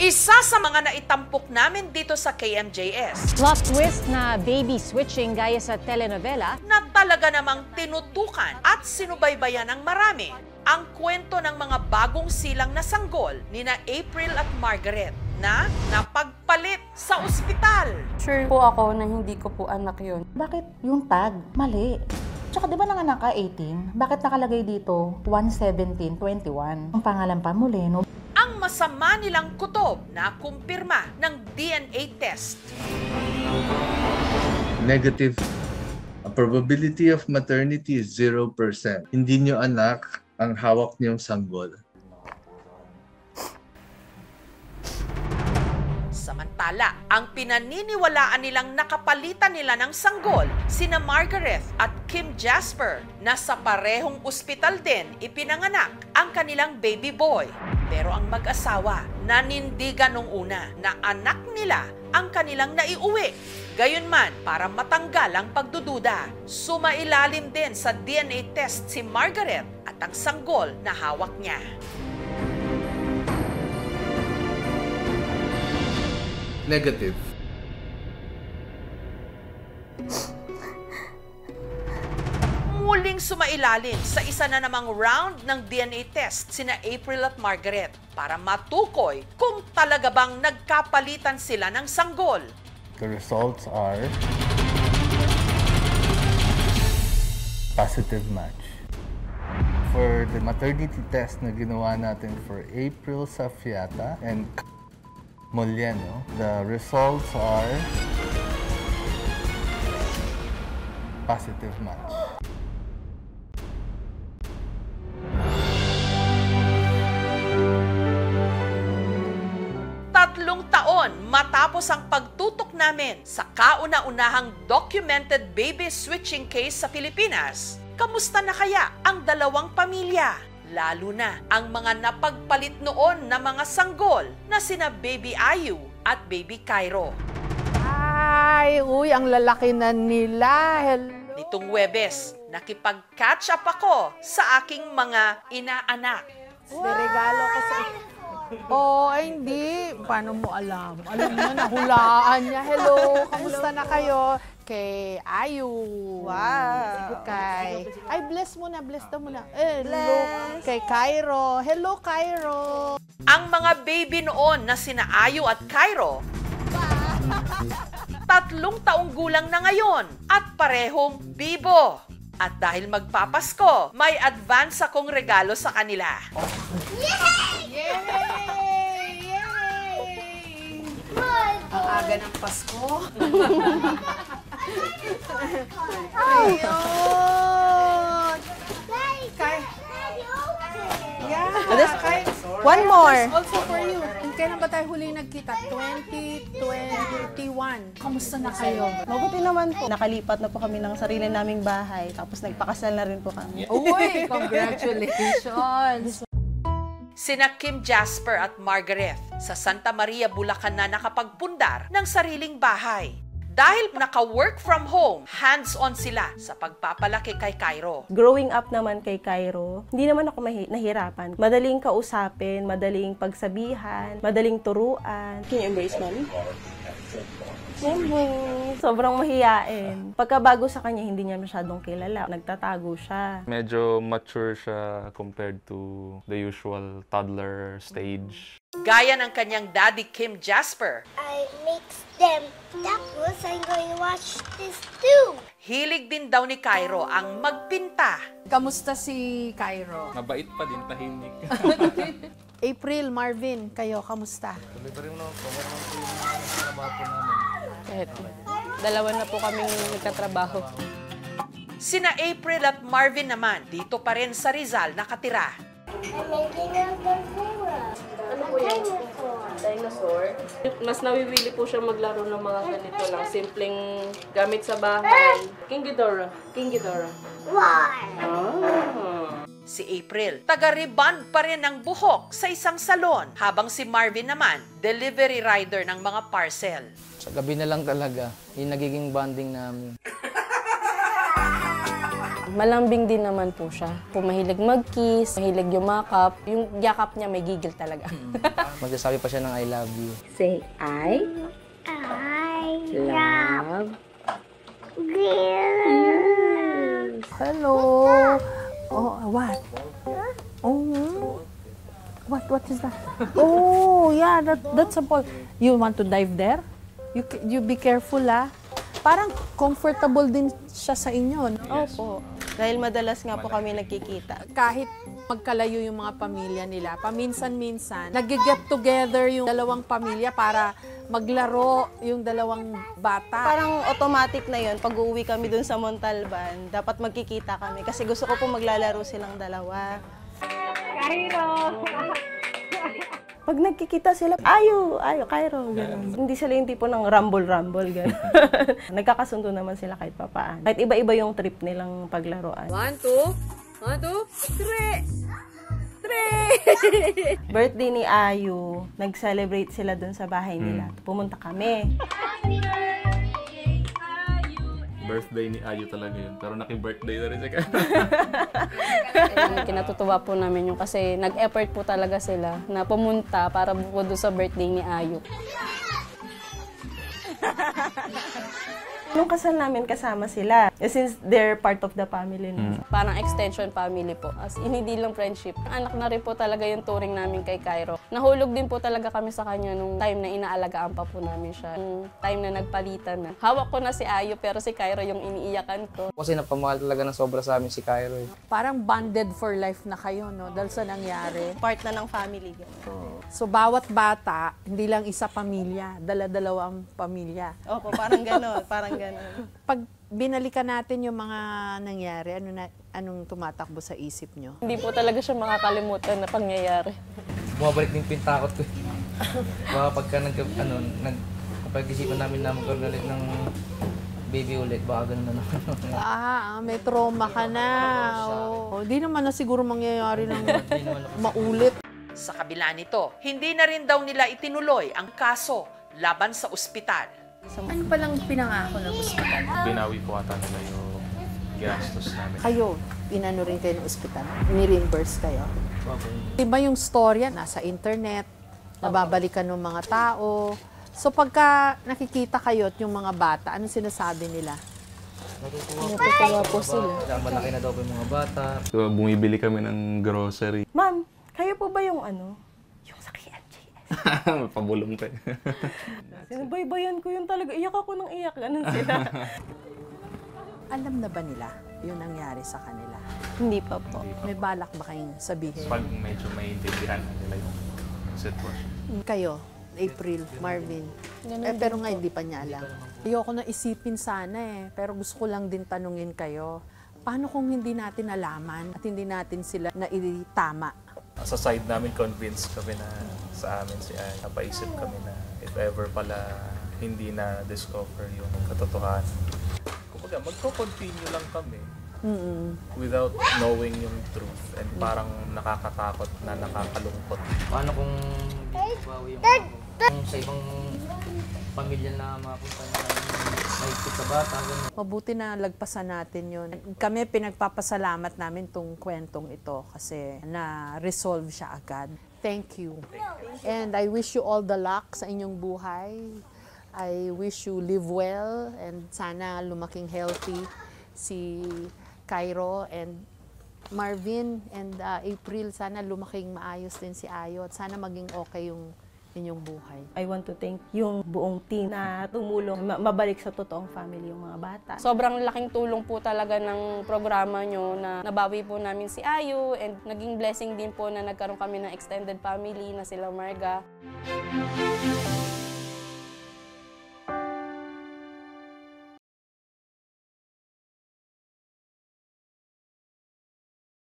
Isa sa mga naitampok namin dito sa KMJS. Plot twist na baby switching gaya sa telenovela Na talaga namang tinutukan at sinubaybayan ng marami ang kwento ng mga bagong silang na sanggol nina April at Margaret na napagpalit sa ospital. Sure po ako na hindi ko po anak yun. Bakit yung tag? Mali. Tsaka di ba nanganak ka 18? Bakit nakalagay dito 1/17/21? Ang pangalan pa Moleno. Ang masama nilang kutob na kumpirma ng DNA test. Negative. A probability of maternity is 0%. Hindi nyo anak ang hawak niyong sanggol. Samantala, ang pinaniniwalaan nilang nakapalitan nila ng sanggol, sina Margaret at Kim Jasper, na sa parehong ospital din ipinanganak ang kanilang baby boy. Pero ang mag-asawa, nanindigan nung una na anak nila ang kanilang naiuwi. Gayunman, para matanggal ang pagdududa, sumailalim din sa DNA test si Margaret at ang sanggol na hawak niya. Negative. Muling sumailalim sa isa na namang round ng DNA test sina April at Margaret para matukoy kung talaga bang nagkapalitan sila ng sanggol. The results are positive match. For the maternity test na ginawa natin for April Safiata and Moleno, the results are positive match. Tatlong taon matapos ang pagtutok namin sa kauna-unahang documented baby switching case sa Pilipinas, kamusta na kaya ang dalawang pamilya? Lalo na ang mga napagpalit noon na mga sanggol na sina Baby Ayu at Baby Cairo. Ay, uy, ang lalaki na nila. Hello. Nitong Huwebes, nakipag-catch up ako sa aking mga inaanak. Regalo ko sa... Oh, ay hindi. Paano mo alam? Alam mo, nahulaan niya. Hello, kamusta na kayo? Kay Ayu. Wow. Ay, bless mo na. Bless daw mo na. Hello. Kay Cairo. Hello, Cairo. Ang mga baby noon na sina Ayu at Cairo, 3 taong gulang na ngayon at parehong bibo. At dahil magpapasko, may advance akong regalo sa kanila. Yay! Yay! Ang aga ng Pasko. Ayun! One more. Also for you. Kailan ba tayo huli nagkita? 2021. Kamusta na kayo? Mabuti naman po. Nakalipat na po kami ng sarili naming bahay. Tapos nagpakasal na rin po kami. Uy! Congratulations! Sina Kim Jasper at Margaret sa Santa Maria, Bulacan na nakapagpundar ng sariling bahay. Dahil naka-work from home, hands-on sila sa pagpapalaki kay Cairo. Growing up naman kay Cairo, hindi naman ako nahirapan. Madaling kausapin, madaling pagsabihan, madaling turuan. Can you embrace mommy? Sobrang mahiyain. Pagkabago sa kanya, hindi niya masyadong kilala. Nagtatago siya. Medyo mature siya compared to the usual toddler stage. Gaya ng kanyang daddy Kim Jasper, I mix them. Tapos, I'm going to watch this too. hilig din daw ni Cairo ang magpinta. Kamusta si Cairo? Mabait pa din, tahimik. April, Marvin, kayo, kamusta? Tuloy-tuloy mo naman po. Meron po yung trabaho po namin. Dalawa na po kaming nagkatrabaho. Sina April at Marvin naman, dito pa rin sa Rizal nakatira. I'm making a dinosaur. Ano po yan? Dinosaur. Mas nawiwili po siya maglaro ng mga ganito lang. Simpleng gamit sa bahay. King Ghidorah. King Ghidorah. Why? Si April, taga-rebond pa rin ang buhok sa isang salon, habang si Marvin naman, delivery rider ng mga parcel. Sa gabi na lang talaga, yung nagiging bonding namin. Malambing din naman po siya. Kung mahilig mag-kiss, mahilig yumakap, yung yakap niya may gigil talaga. Magsasabi pa siya ng I love you. Say I love Hello. Oh, what? Oh. What is that? Oh, yeah, that's a ball. You want to dive there? You be careful, ah. Parang comfortable din siya sa inyo, no? Opo. Dahil madalas nga po kami nagkikita. Kahit magkalayo yung mga pamilya nila, paminsan-minsan, nag-get together yung dalawang pamilya para maglaro yung dalawang bata. Parang automatic na yun. Pag uuwi kami dun sa Montalban, dapat magkikita kami. Kasi gusto ko po maglalaro silang dalawa. Pag nagkikita sila, ayo, Cairo, gano'n. Hindi sila yung tipo ng rumble, gano'n. Nagkakasundo naman sila kahit papaan. Kahit iba-iba yung trip nilang paglaruan. 1, 2, 3. Birthday ni Ayu, nag-celebrate sila dun sa bahay nila. Pumunta kami. Birthday ni Ayu talaga yun. Pero naki-birthday na rin siya. Kinatutuwa po namin yung kasi nag-effort po talaga sila na pumunta para bukod doon sa birthday ni Ayu. Nung kasal namin kasama sila, since they're part of the family. Parang extension family po. As in, hindi lang friendship. Anak na rin po talaga yung turing namin kay Cairo. Nahulog din po talaga kami sa kanya nung time na inaalagaan pa po namin siya. Nung time na nagpalitan na. Hawak ko na si Ayu pero si Cairo yung iniiyakan ko. Kasi napamahal talaga ng sobra sa amin si Cairo. Parang bonded for life na kayo, no? Dahil sa nangyari. Part na ng family. Gano'n. So, bawat bata, hindi lang isa pamilya, dala-dalawang pamilya. Opo, parang gano'n. Pag binalikan natin yung mga nangyari, anong tumatakbo sa isip nyo? Hindi po talaga siya makakalimutan na pangyayari. Bumabalik din po yung takot ko. Baka pagka kapag isipan namin na magkaroon ulit ng baby ulit, baka ganun na naman. May trauma ka na. Hindi naman na siguro mangyayari ng maulit. Sa kabila nito, hindi na rin daw nila itinuloy ang kaso laban sa ospital. Ano palang pinangako ng ospital? Binawi po ata nila yung ginastos namin. Kayo, inano rin kayo ng ospital? Ni-reimburse kayo? Diba yung storya nasa internet, nababalikan ng mga tao. So pagka nakikita kayo at yung mga bata, anong sinasabi nila? Natutuwa po sila. Malaki na daw po yung mga bata. So, bumibili kami ng grocery. Ma'am, kayo po ba yung yung sa KMJS? Pabulong tayo. Sinabaybayan ko yun talaga. Iyak ako ng iyak. Ganun sila. Alam na ba nila yung nangyari sa kanila? Hindi pa po. May balak ba kayong sabihin? Pag medyo may intindihan na nila yung sitwasyon. Kayo, April, Marvin. Pero nga hindi pa niya alam. Ayoko na isipin sana pero gusto ko lang din tanungin kayo. Paano kung hindi natin nalaman at hindi natin sila naitama? Sa side namin, convinced kami na sa amin si Ay. Napaisip kami na if ever pala hindi na-discover yung katotohanan. Kumbaga, magko-continue lang kami without knowing yung truth and parang nakakatakot na nakakalungkot. Paano kung bawi yung sa ibang pamilya na mapunta na mahigpit sa bata? Mabuti na lagpasan natin yun. Kami pinagpapasalamat namin tong kwentong ito kasi na-resolve siya agad. Thank you. And I wish you all the luck sa inyong buhay. I wish you live well and sana lumaking healthy si Cairo and Marvin and April. Sana lumaking maayos din si Ayo at sana maging okay yung inyong buhay. I want to thank yung buong team na tumulong mabalik sa totoong family yung mga bata. Sobrang laking tulong po talaga ng programa nyo na nabawi po namin si Ayu and naging blessing din po na nagkaroon kami ng extended family na sila Marga.